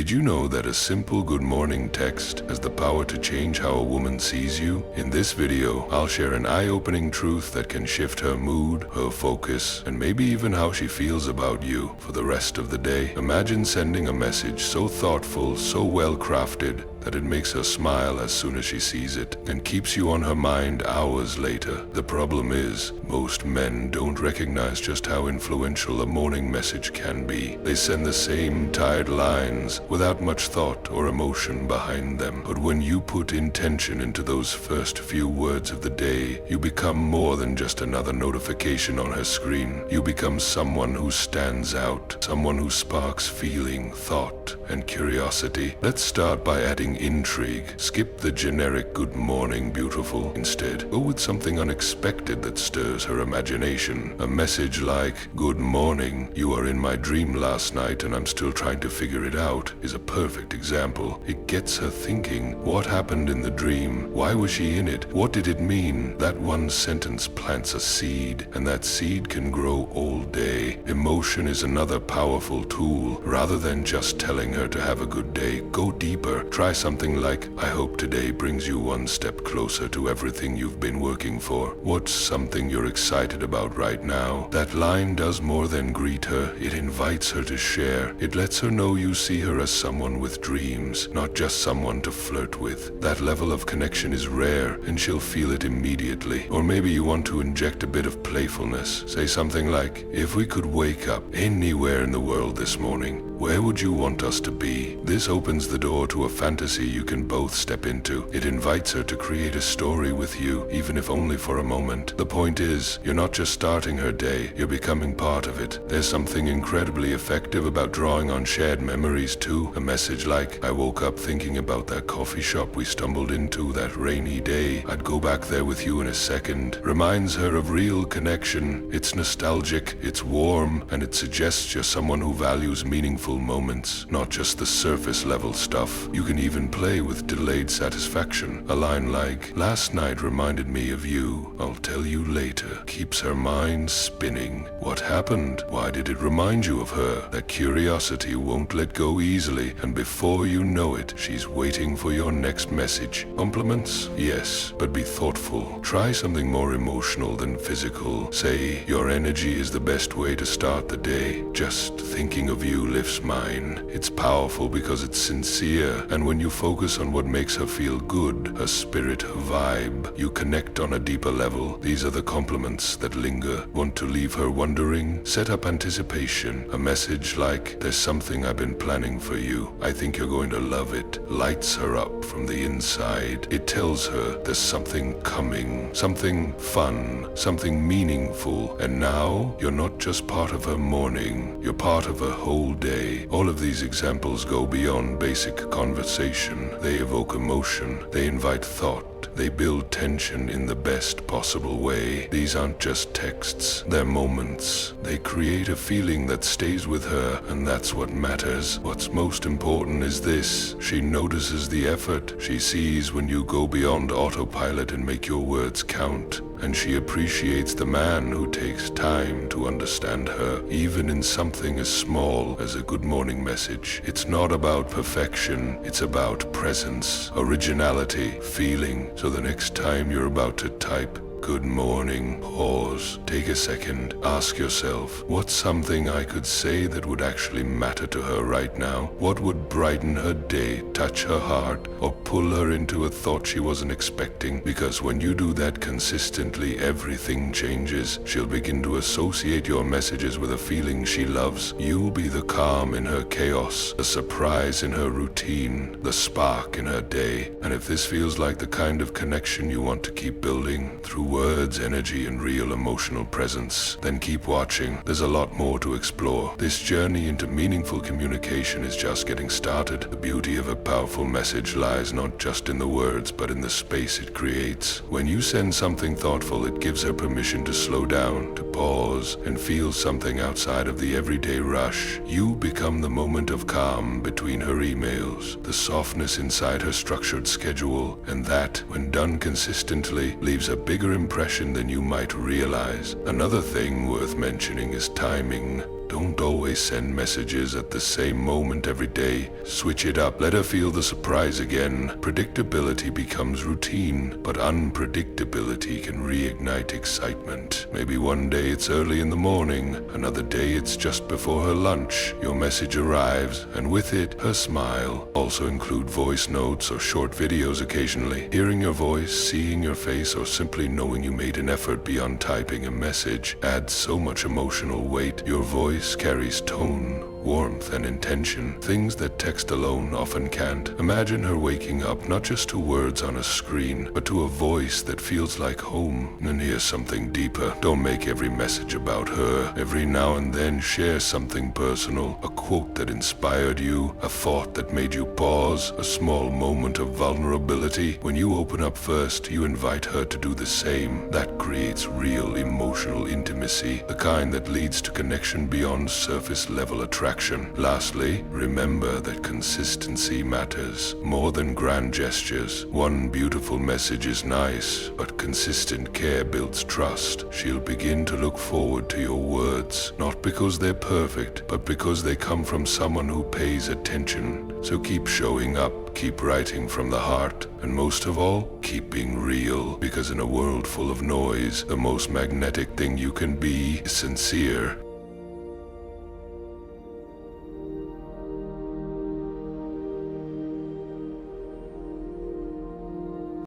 Did you know that a simple good morning text has the power to change how a woman sees you? In this video, I'll share an eye-opening truth that can shift her mood, her focus, and maybe even how she feels about you for the rest of the day. Imagine sending a message so thoughtful, so well crafted, that it makes her smile as soon as she sees it and keeps you on her mind hours later. The problem is, most men don't recognize just how influential a morning message can be. They send the same tired lines without much thought or emotion behind them. But when you put intention into those first few words of the day, you become more than just another notification on her screen. You become someone who stands out, someone who sparks feeling, thought, and curiosity. Let's start by adding intrigue. Skip the generic "good morning, beautiful." Instead, go with something unexpected that stirs her imagination. A message like, "Good morning, you are in my dream last night and I'm still trying to figure it out," is a perfect example. It gets her thinking, what happened in the dream? Why was she in it? What did it mean? That one sentence plants a seed, and that seed can grow all day. Emotion is another powerful tool. Rather than just telling her to have a good day, go deeper. Try something like, "I hope today brings you one step closer to everything you've been working for." What's something you're excited about right now? That line does more than greet her. It invites her to share. It lets her know you see her as someone with dreams, not just someone to flirt with. That level of connection is rare, and she'll feel it immediately. Or maybe you want to inject a bit of playfulness. Say something like, "If we could wake up anywhere in the world this morning, where would you want us to be?" This opens the door to a fantasy you can both step into. It invites her to create a story with you, even if only for a moment. The point is, you're not just starting her day, you're becoming part of it. There's something incredibly effective about drawing on shared memories too. A message like, "I woke up thinking about that coffee shop we stumbled into that rainy day. I'd go back there with you in a second," reminds her of real connection. It's nostalgic, it's warm, and it suggests you're someone who values meaningful moments, not just the surface level stuff. You can even play with delayed satisfaction. A line like, "Last night reminded me of you. I'll tell you later," keeps her mind spinning. What happened? Why did it remind you of her? That curiosity won't let go easily, and before you know it, she's waiting for your next message. Compliments? Yes, but be thoughtful. Try something more emotional than physical. Say, "Your energy is the best way to start the day. Just thinking of you lifts mine." It's powerful because it's sincere, and when you focus on what makes her feel good, her spirit, her vibe, you connect on a deeper level. These are the compliments that linger. Want to leave her wondering? Set up anticipation. A message like, "There's something I've been planning for you. I think you're going to love it," lights her up from the inside. It tells her there's something coming, something fun, something meaningful, and now you're not just part of her morning, you're part of her whole day. All of these examples go beyond basic conversation. They evoke emotion, they invite thought, they build tension in the best possible way. These aren't just texts, they're moments. They create a feeling that stays with her, and that's what matters. What's most important is this: she notices the effort. She sees when you go beyond autopilot and make your words count. And she appreciates the man who takes time to understand her, even in something as small as a good morning message. It's not about perfection, it's about presence, originality, feeling. So the next time you're about to type, "Good morning," pause, take a second, ask yourself, what's something I could say that would actually matter to her right now? What would brighten her day, touch her heart, or pull her into a thought she wasn't expecting? Because when you do that consistently, everything changes. She'll begin to associate your messages with a feeling she loves. You'll be the calm in her chaos, the surprise in her routine, the spark in her day. And if this feels like the kind of connection you want to keep building through words, energy, and real emotional presence, then keep watching. There's a lot more to explore. This journey into meaningful communication is just getting started. The beauty of a powerful message lies not just in the words, but in the space it creates. When you send something thoughtful, it gives her permission to slow down, to pause, and feel something outside of the everyday rush. You become the moment of calm between her emails, the softness inside her structured schedule, and that, when done consistently, leaves a bigger impression than you might realize. Another thing worth mentioning is timing. Don't always send messages at the same moment every day. Switch it up. Let her feel the surprise again. Predictability becomes routine, but unpredictability can reignite excitement. Maybe one day it's early in the morning, another day it's just before her lunch. Your message arrives, and with it, her smile. Also include voice notes or short videos occasionally. Hearing your voice, seeing your face, or simply knowing you made an effort beyond typing a message adds so much emotional weight. Your voice carries tone, warmth, and intention, things that text alone often can't. Imagine her waking up not just to words on a screen, but to a voice that feels like home. And here's something deeper. Don't make every message about her. Every now and then share something personal, a quote that inspired you, a thought that made you pause, a small moment of vulnerability. When you open up first, you invite her to do the same. That creates real emotional intimacy, the kind that leads to connection beyond surface level attraction. Lastly, remember that consistency matters more than grand gestures. One beautiful message is nice, but consistent care builds trust. She'll begin to look forward to your words, not because they're perfect, but because they come from someone who pays attention. So keep showing up, keep writing from the heart, and most of all, keep being real, because in a world full of noise, the most magnetic thing you can be is sincere.